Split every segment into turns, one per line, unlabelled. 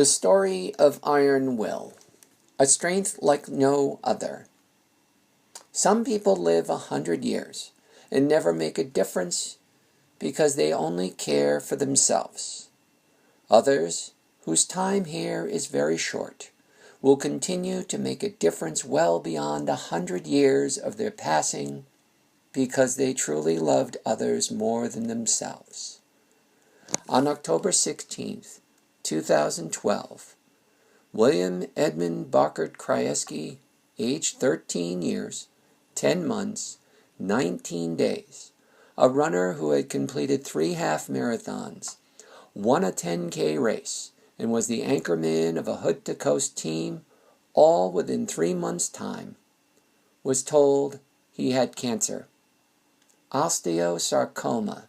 The story of Iron Will, a strength like no other. Some people live 100 years and never make a difference because they only care for themselves. Others, whose time here is very short, will continue to make a difference well beyond 100 years of their passing because they truly loved others more than themselves. On October 16th, 2012, William Edmund Bockert Krajewski, aged 13 years, 10 months, 19 days, a runner who had completed 3 half marathons, won a 10K race, and was the anchorman of a hood-to-coast team, all within 3 months' time, was told he had cancer. Osteosarcoma,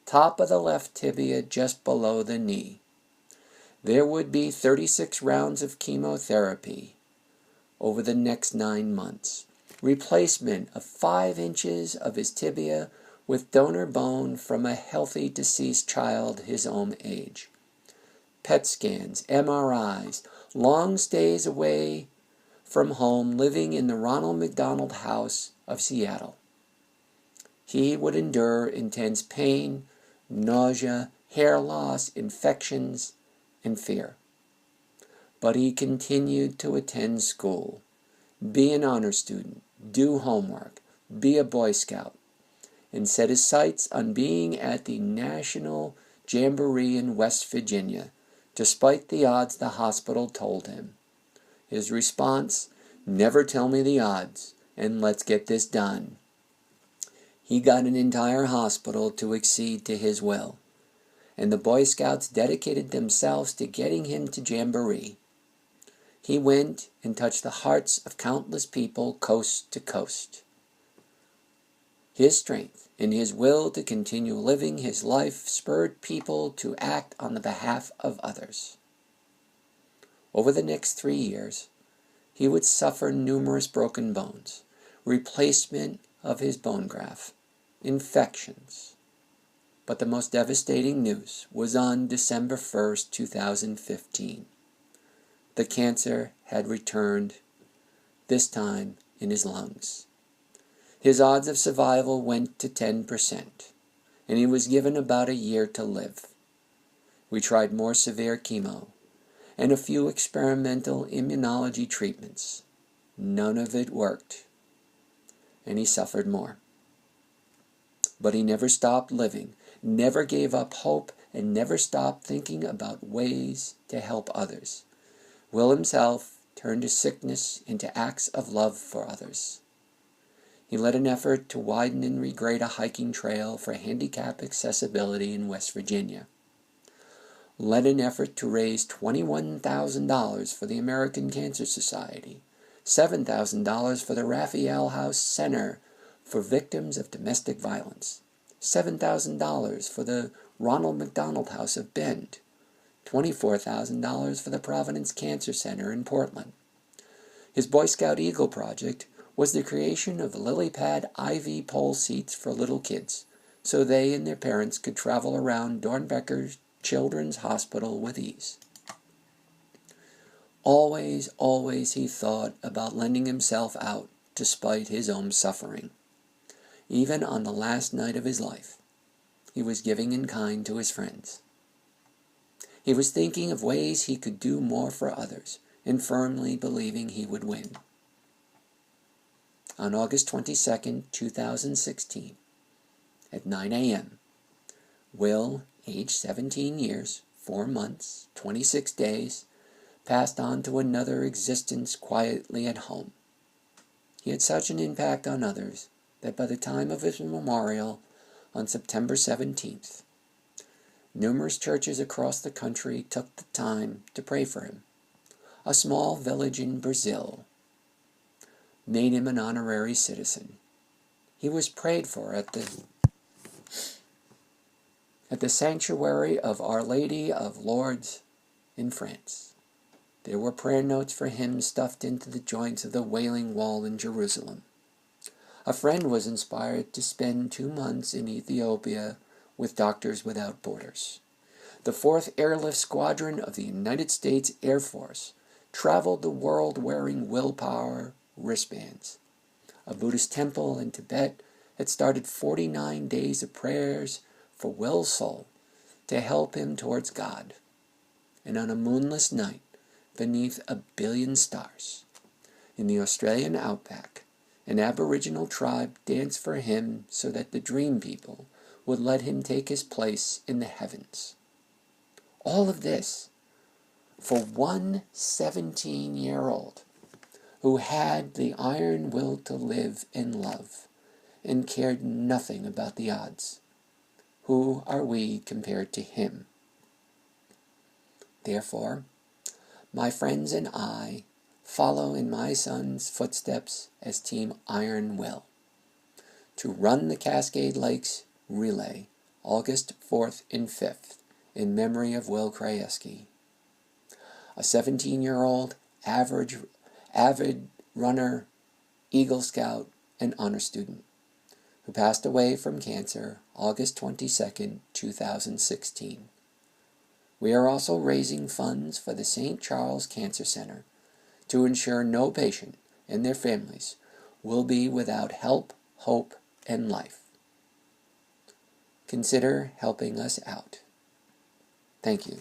top of the left tibia just below the knee. There would be 36 rounds of chemotherapy over the next 9 months. Replacement of 5 inches of his tibia with donor bone from a healthy deceased child his own age. PET scans, MRIs, long stays away from home, living in the Ronald McDonald House of Seattle. He would endure intense pain, nausea, hair loss, infections, and fear. But he continued to attend school, be an honor student, do homework, be a Boy Scout, and set his sights on being at the National Jamboree in West Virginia, despite the odds the hospital told him. His response, "Never tell me the odds, and let's get this done." He got an entire hospital to accede to his will, and the Boy Scouts dedicated themselves to getting him to Jamboree. He went and touched the hearts of countless people coast to coast. His strength and his will to continue living his life spurred people to act on the behalf of others. Over the next 3 years, he would suffer numerous broken bones, replacement of his bone graft, infections. But the most devastating news was on December 1st, 2015. The cancer had returned, this time in his lungs. His odds of survival went to 10%, and he was given about a year to live. We tried more severe chemo and a few experimental immunology treatments. None of it worked, and he suffered more. But he never stopped living, never gave up hope, and never stopped thinking about ways to help others. Will himself turned his sickness into acts of love for others. He led an effort to widen and regrade a hiking trail for handicap accessibility in West Virginia. Led an effort to raise $21,000 for the American Cancer Society, $7,000 for the Raphael House Center for Victims of Domestic Violence, $7,000 for the Ronald McDonald House of Bend, $24,000 for the Providence Cancer Center in Portland. His Boy Scout Eagle project was the creation of lily pad IV pole seats for little kids, so they and their parents could travel around Dornbecker Children's Hospital with ease. Always, always he thought about lending himself out despite his own suffering. Even on the last night of his life, he was giving in kind to his friends. He was thinking of ways he could do more for others, and firmly believing he would win. On August 22nd, 2016, at 9 a.m., Will, aged 17 years, 4 months, 26 days, passed on to another existence quietly at home. He had such an impact on others that by the time of his memorial on September 17th, numerous churches across the country took the time to pray for him. A small village in Brazil made him an honorary citizen. He was prayed for at the sanctuary of Our Lady of Lourdes in France. There were prayer notes for him stuffed into the joints of the Wailing Wall in Jerusalem. A friend was inspired to spend 2 months in Ethiopia with Doctors Without Borders. The 4th Airlift Squadron of the United States Air Force traveled the world wearing willpower wristbands. A Buddhist temple in Tibet had started 49 days of prayers for Will's soul to help him towards God. And on a moonless night, beneath a billion stars, in the Australian outback, an Aboriginal tribe danced for him so that the dream people would let him take his place in the heavens. All of this for one 17-year-old who had the iron will to live and love and cared nothing about the odds. Who are we compared to him? Therefore, my friends and I follow in my son's footsteps as Team Iron Will to run the Cascade Lakes Relay August 4th and 5th in memory of Will Krajewski, a 17-year-old avid runner, Eagle Scout, and honor student who passed away from cancer August 22nd, 2016. We are also raising funds for the St. Charles Cancer Center to ensure no patient and their families will be without help, hope, and life. Consider helping us out. Thank you.